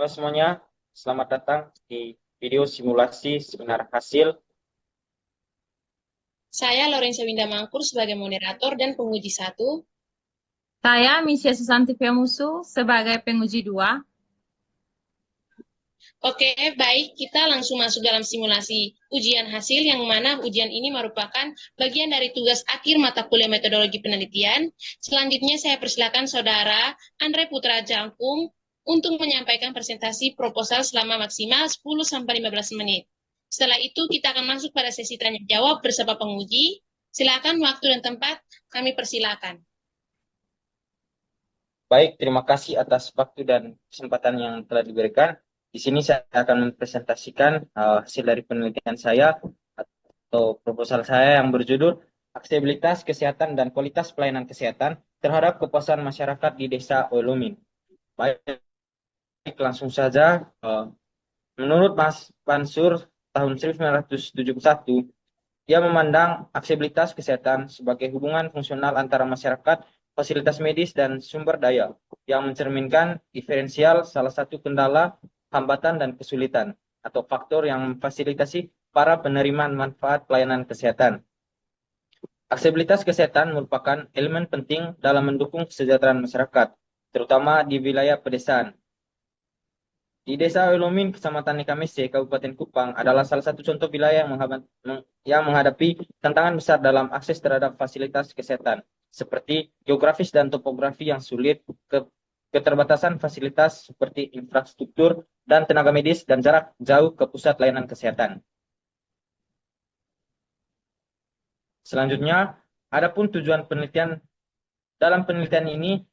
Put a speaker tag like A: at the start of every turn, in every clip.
A: Halo semuanya, selamat datang di video simulasi seminar hasil.
B: Saya Lorenza Winda Mangkur sebagai moderator dan penguji satu.
C: Saya Misha Susanti Musu sebagai penguji 2.
B: Oke, baik, kita langsung masuk dalam simulasi ujian hasil yang mana ujian ini merupakan bagian dari tugas akhir mata kuliah metodologi penelitian. Selanjutnya saya persilakan Saudara Andre Putra Jangkung untuk menyampaikan presentasi proposal selama maksimal 10-15 menit. Setelah itu kita akan masuk pada sesi tanya jawab bersama penguji. Silakan waktu dan tempat kami persilakan.
A: Baik, terima kasih atas waktu dan kesempatan yang telah diberikan. Di sini saya akan mempresentasikan hasil dari penelitian saya atau proposal saya yang berjudul Aksesibilitas Kesehatan dan Kualitas Pelayanan Kesehatan terhadap Kepuasan Masyarakat di Desa Oelumin. Baik, langsung saja. Menurut Mas Mansur tahun 1971, dia memandang aksesibilitas kesehatan sebagai hubungan fungsional antara masyarakat, fasilitas medis, dan sumber daya yang mencerminkan diferensial salah satu kendala, hambatan, dan kesulitan atau faktor yang memfasilitasi para penerima manfaat pelayanan kesehatan. Aksesibilitas kesehatan merupakan elemen penting dalam mendukung kesejahteraan masyarakat, terutama di wilayah pedesaan. Di Desa Welomin, Kecamatan Nikamese, Kabupaten Kupang adalah salah satu contoh wilayah yang menghadapi tantangan besar dalam akses terhadap fasilitas kesehatan, seperti geografis dan topografi yang sulit, keterbatasan fasilitas seperti infrastruktur dan tenaga medis, dan jarak jauh ke pusat layanan kesehatan. Selanjutnya, adapun tujuan penelitian dalam penelitian ini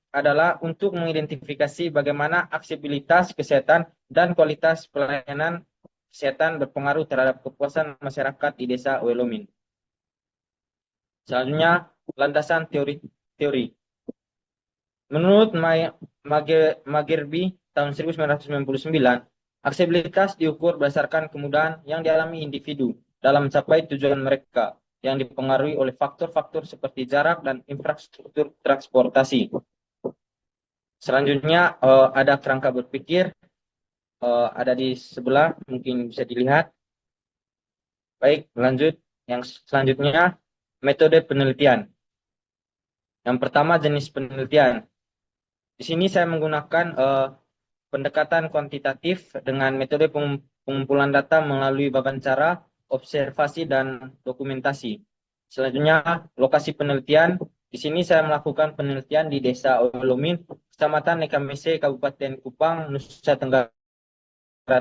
A: adalah untuk mengidentifikasi bagaimana aksesibilitas kesehatan dan kualitas pelayanan kesehatan berpengaruh terhadap kepuasan masyarakat di Desa Welomin. Selanjutnya, landasan teori. Menurut Magerby tahun 1999, aksesibilitas diukur berdasarkan kemudahan yang dialami individu dalam mencapai tujuan mereka yang dipengaruhi oleh faktor-faktor seperti jarak dan infrastruktur transportasi. Selanjutnya ada kerangka berpikir, ada di sebelah, mungkin bisa dilihat. Baik, lanjut. Yang selanjutnya, metode penelitian. Yang pertama, jenis penelitian. Di sini saya menggunakan pendekatan kuantitatif dengan metode pengumpulan data melalui wawancara, observasi, dan dokumentasi. Selanjutnya, lokasi penelitian. Di sini saya melakukan penelitian di Desa Olomin, Kecamatan Nikamese, Kabupaten Kupang, Nusa Tenggara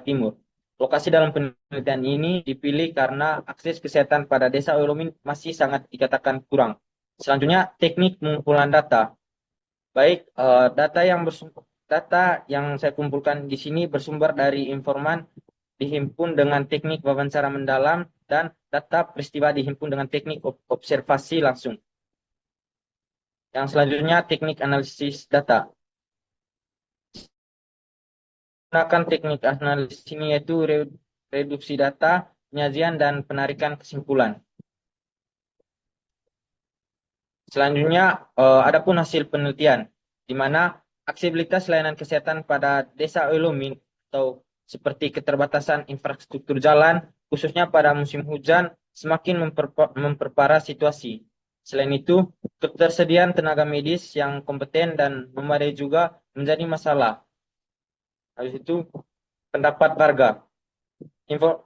A: Timur. Lokasi dalam penelitian ini dipilih karena akses kesehatan pada Desa Olomin masih sangat dikatakan kurang. Selanjutnya, teknik pengumpulan data. Baik, data yang saya kumpulkan di sini bersumber dari informan dihimpun dengan teknik wawancara mendalam dan data peristiwa dihimpun dengan teknik observasi langsung. Yang selanjutnya teknik analisis data. Gunakan teknik analisis ini yaitu reduksi data, penyajian, dan penarikan kesimpulan. Selanjutnya, adapun hasil penelitian, di mana aksesibilitas layanan kesehatan pada Desa Oelomin atau seperti keterbatasan infrastruktur jalan, khususnya pada musim hujan, semakin memperparah situasi. Selain itu, ketersediaan tenaga medis yang kompeten dan memadai juga menjadi masalah. Habis itu, pendapat warga.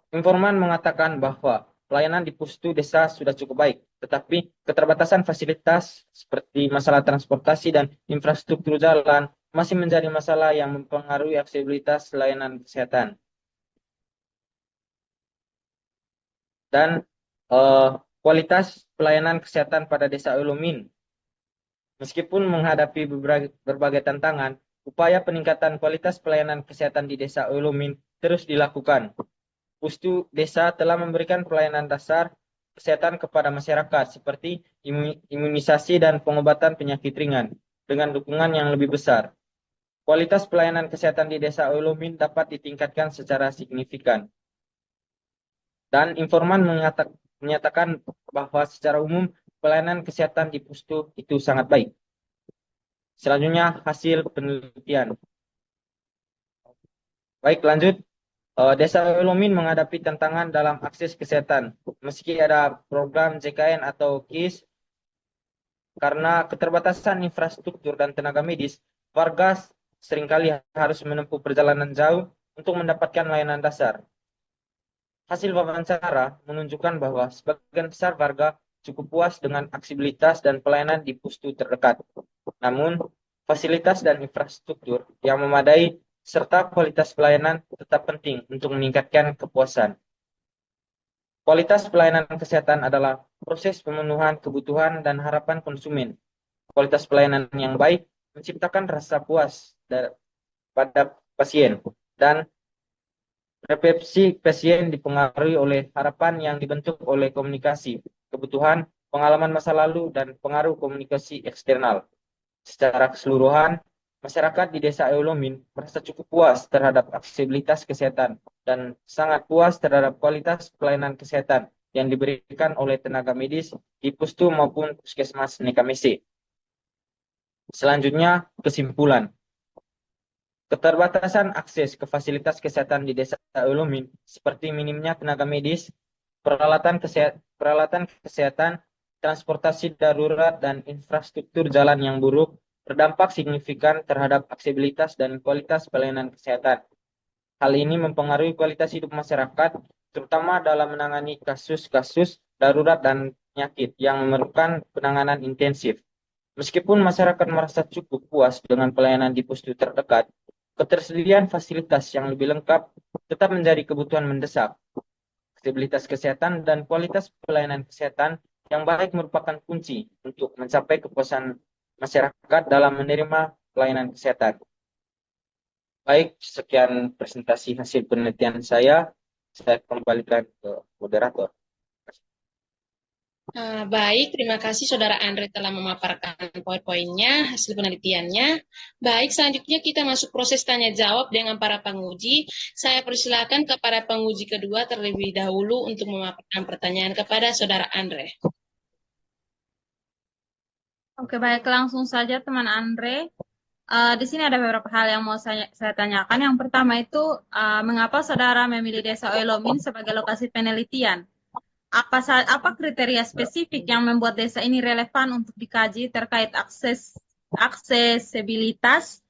A: Informan mengatakan bahwa pelayanan di pustu desa sudah cukup baik, tetapi keterbatasan fasilitas seperti masalah transportasi dan infrastruktur jalan masih menjadi masalah yang mempengaruhi aksesibilitas layanan kesehatan. Dan kualitas pelayanan kesehatan pada Desa Ulumin. Meskipun menghadapi berbagai tantangan, upaya peningkatan kualitas pelayanan kesehatan di Desa Ulumin terus dilakukan. Pustu desa telah memberikan pelayanan dasar kesehatan kepada masyarakat seperti imunisasi dan pengobatan penyakit ringan dengan dukungan yang lebih besar. Kualitas pelayanan kesehatan di Desa Ulumin dapat ditingkatkan secara signifikan. Dan informan menyatakan bahwa secara umum pelayanan kesehatan di pustu itu sangat baik. Selanjutnya hasil penelitian. Baik, lanjut. Desa Ulomin menghadapi tantangan dalam akses kesehatan. Meski ada program JKN atau KIS, karena keterbatasan infrastruktur dan tenaga medis, warga seringkali harus menempuh perjalanan jauh untuk mendapatkan layanan dasar. Hasil wawancara menunjukkan bahwa sebagian besar warga cukup puas dengan aksesibilitas dan pelayanan di pustu terdekat. Namun, fasilitas dan infrastruktur yang memadai serta kualitas pelayanan tetap penting untuk meningkatkan kepuasan. Kualitas pelayanan kesehatan adalah proses pemenuhan kebutuhan dan harapan konsumen. Kualitas pelayanan yang baik menciptakan rasa puas pada pasien dan persepsi pasien dipengaruhi oleh harapan yang dibentuk oleh komunikasi, kebutuhan, pengalaman masa lalu, dan pengaruh komunikasi eksternal. Secara keseluruhan, masyarakat di Desa Eulomin merasa cukup puas terhadap aksesibilitas kesehatan dan sangat puas terhadap kualitas pelayanan kesehatan yang diberikan oleh tenaga medis di pustu maupun puskesmas Nekamese. Selanjutnya, kesimpulan. Keterbatasan akses ke fasilitas kesehatan di Desa Eulomin seperti minimnya tenaga medis, peralatan kesehatan, transportasi darurat, dan infrastruktur jalan yang buruk berdampak signifikan terhadap aksesibilitas dan kualitas pelayanan kesehatan. Hal ini mempengaruhi kualitas hidup masyarakat, terutama dalam menangani kasus-kasus darurat dan penyakit yang memerlukan penanganan intensif. Meskipun masyarakat merasa cukup puas dengan pelayanan di pustu terdekat, ketersediaan fasilitas yang lebih lengkap tetap menjadi kebutuhan mendesak. Aksesibilitas kesehatan dan kualitas pelayanan kesehatan yang baik merupakan kunci untuk mencapai kepuasan masyarakat dalam menerima pelayanan kesehatan. Baik, sekian presentasi hasil penelitian saya kembalikan ke moderator.
B: Baik, terima kasih Saudara Andre telah memaparkan poin-poinnya, hasil penelitiannya. Baik, selanjutnya kita masuk proses tanya jawab dengan para penguji. Saya persilakan kepada penguji kedua terlebih dahulu untuk memaparkan pertanyaan kepada Saudara Andre.
C: Oke, baik, langsung saja teman Andre. Di sini ada beberapa hal yang mau saya tanyakan. Yang pertama itu, mengapa saudara memilih Desa Eulomin sebagai lokasi penelitian? Apa kriteria spesifik yang membuat desa ini relevan untuk dikaji terkait aksesibilitas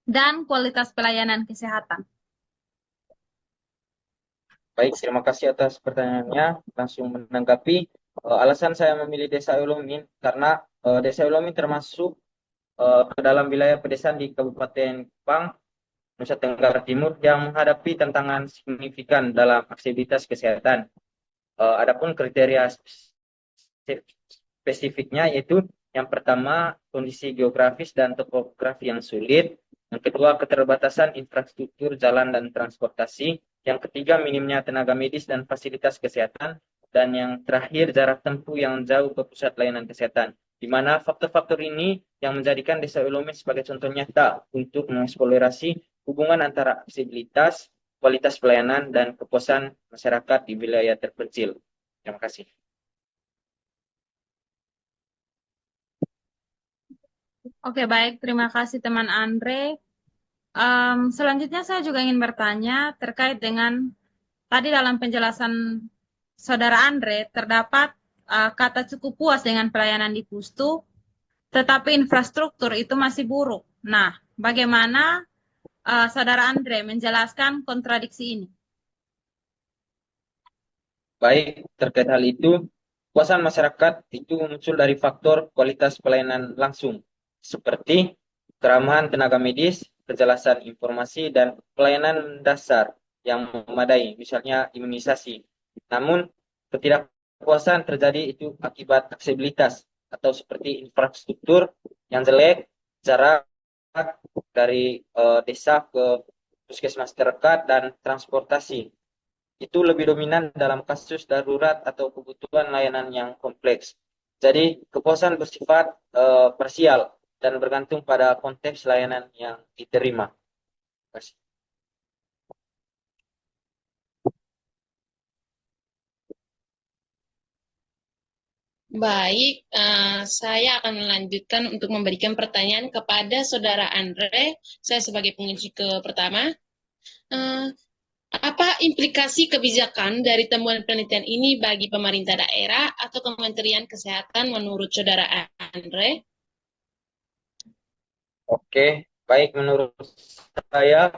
C: dan kualitas pelayanan kesehatan?
A: Baik, terima kasih atas pertanyaannya. Langsung menanggapi, alasan saya memilih Desa Eulomin karena Desa Eulomin termasuk ke dalam wilayah pedesaan di Kabupaten Kupang, Nusa Tenggara Timur yang menghadapi tantangan signifikan dalam aksesibilitas kesehatan. Adapun kriteria spesifiknya yaitu yang pertama kondisi geografis dan topografi yang sulit, yang kedua keterbatasan infrastruktur jalan dan transportasi, yang ketiga minimnya tenaga medis dan fasilitas kesehatan, dan yang terakhir jarak tempuh yang jauh ke pusat layanan kesehatan. Di mana faktor-faktor ini yang menjadikan Desa Eulomin sebagai contoh nyata untuk mengeksplorasi hubungan antara aksesibilitas, kualitas pelayanan, dan kepuasan masyarakat di wilayah terpencil. Terima kasih.
C: Oke, baik. Terima kasih teman Andre. Selanjutnya saya juga ingin bertanya terkait dengan tadi dalam penjelasan Saudara Andre terdapat kata cukup puas dengan pelayanan di pustu, tetapi infrastruktur itu masih buruk. Nah, bagaimana Saudara Andre menjelaskan kontradiksi ini?
A: Baik, terkait hal itu, kepuasan masyarakat itu muncul dari faktor kualitas pelayanan langsung, seperti keramahan tenaga medis, kejelasan informasi, dan pelayanan dasar yang memadai, misalnya imunisasi. Namun, ketidakpuasan terjadi itu akibat aksesibilitas atau seperti infrastruktur yang jelek, jarak dari desa ke puskesmas terdekat, dan transportasi itu lebih dominan dalam kasus darurat atau kebutuhan layanan yang kompleks. Jadi kepuasan bersifat parsial dan bergantung pada konteks layanan yang diterima. Terima kasih.
B: Baik, saya akan melanjutkan untuk memberikan pertanyaan kepada Saudara Andre. Saya sebagai penguji ke pertama. Eh, Apa implikasi kebijakan dari temuan penelitian ini bagi pemerintah daerah atau Kementerian Kesehatan menurut Saudara Andre?
A: Oke, baik menurut saya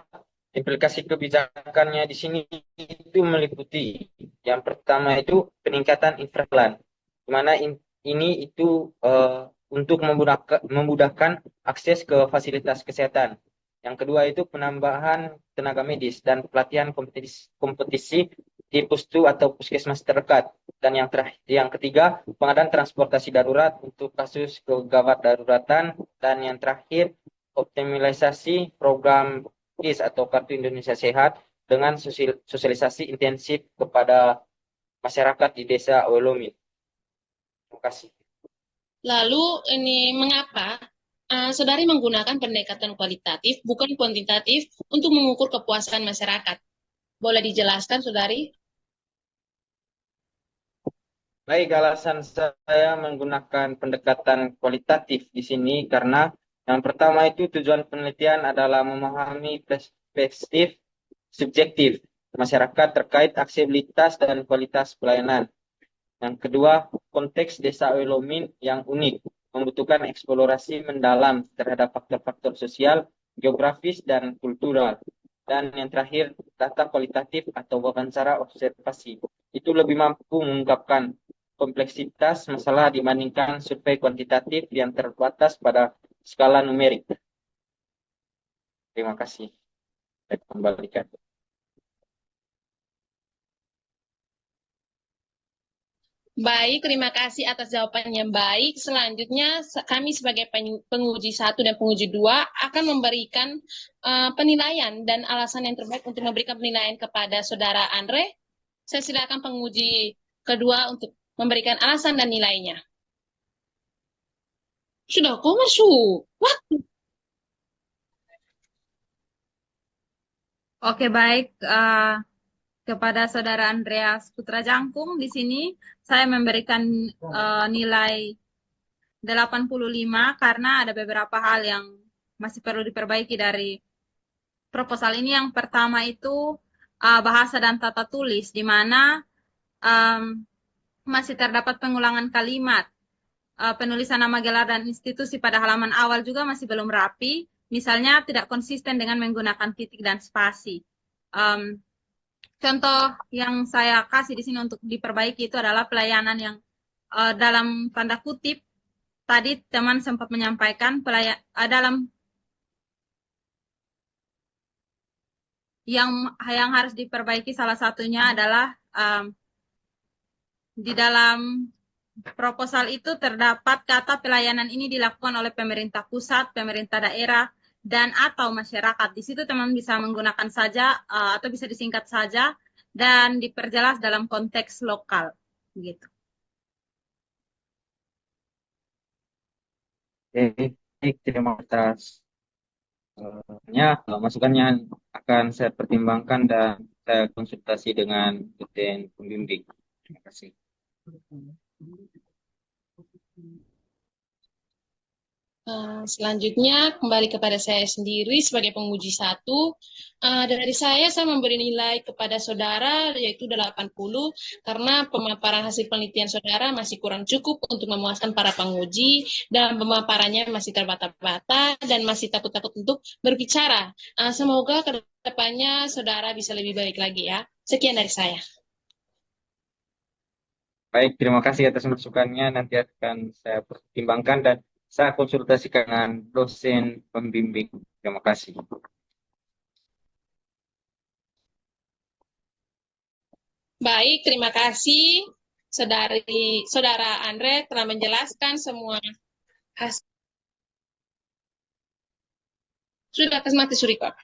A: implikasi kebijakannya di sini itu meliputi yang pertama itu peningkatan infrastruktur, di mana ini itu untuk memudahkan akses ke fasilitas kesehatan. Yang kedua itu penambahan tenaga medis dan pelatihan kompetisi di pustu atau puskesmas terdekat. Dan yang ketiga pengadaan transportasi darurat untuk kasus kegawat daruratan. Dan yang terakhir optimalisasi program KIS atau Kartu Indonesia Sehat dengan sosialisasi intensif kepada masyarakat di Desa Olomin. Terima kasih.
B: Lalu ini mengapa Saudari menggunakan pendekatan kualitatif bukan kuantitatif untuk mengukur kepuasan masyarakat? Boleh dijelaskan, Saudari?
A: Baik, alasan saya menggunakan pendekatan kualitatif di sini karena yang pertama itu tujuan penelitian adalah memahami perspektif subjektif masyarakat terkait aksesibilitas dan kualitas pelayanan. Yang kedua, konteks Desa Welomin yang unik, membutuhkan eksplorasi mendalam terhadap faktor-faktor sosial, geografis, dan kultural. Dan yang terakhir, data kualitatif atau wawancara observasi. Itu lebih mampu mengungkapkan kompleksitas masalah dibandingkan survei kuantitatif yang terbatas pada skala numerik. Terima kasih. Saya kembalikan.
B: Baik, terima kasih atas jawaban yang baik. Selanjutnya, kami sebagai penguji 1 dan penguji 2 akan memberikan penilaian dan alasan yang terbaik untuk memberikan penilaian kepada Saudara Andre. Saya silakan penguji kedua untuk memberikan alasan dan nilainya. Sudah, kok masuk? Waktu.
C: Oke, baik. Kepada Saudara Andreas Putra Jangkung di sini saya memberikan nilai 85 karena ada beberapa hal yang masih perlu diperbaiki dari proposal ini. Yang pertama itu bahasa dan tata tulis, di mana masih terdapat pengulangan kalimat. Penulisan nama gelar dan institusi pada halaman awal juga masih belum rapi. Misalnya tidak konsisten dengan menggunakan titik dan spasi. Contoh yang saya kasih di sini untuk diperbaiki itu adalah pelayanan yang dalam tanda kutip tadi teman sempat menyampaikan dalam yang harus diperbaiki salah satunya adalah di dalam proposal itu terdapat kata pelayanan ini dilakukan oleh pemerintah pusat, pemerintah daerah, dan atau masyarakat. Di situ teman bisa menggunakan saja atau bisa disingkat saja dan diperjelas dalam konteks lokal gitu.
A: Baik, terima kasih atas masukannya akan saya pertimbangkan dan saya konsultasi dengan dosen pembimbing. Terima kasih.
B: Selanjutnya kembali kepada saya sendiri sebagai penguji 1. Dari saya memberi nilai kepada saudara yaitu 80 karena pemaparan hasil penelitian saudara masih kurang cukup untuk memuaskan para penguji dan pemaparannya masih terbata-bata dan masih takut-takut untuk berbicara. Semoga ke depannya saudara bisa lebih baik lagi ya. Sekian dari saya.
A: Baik, terima kasih atas masukannya. Nanti akan saya pertimbangkan dan saya konsultasikan dengan dosen pembimbing. Terima kasih.
B: Baik, terima kasih Saudara Andre telah menjelaskan semua hasil. Sudah mati suri kok.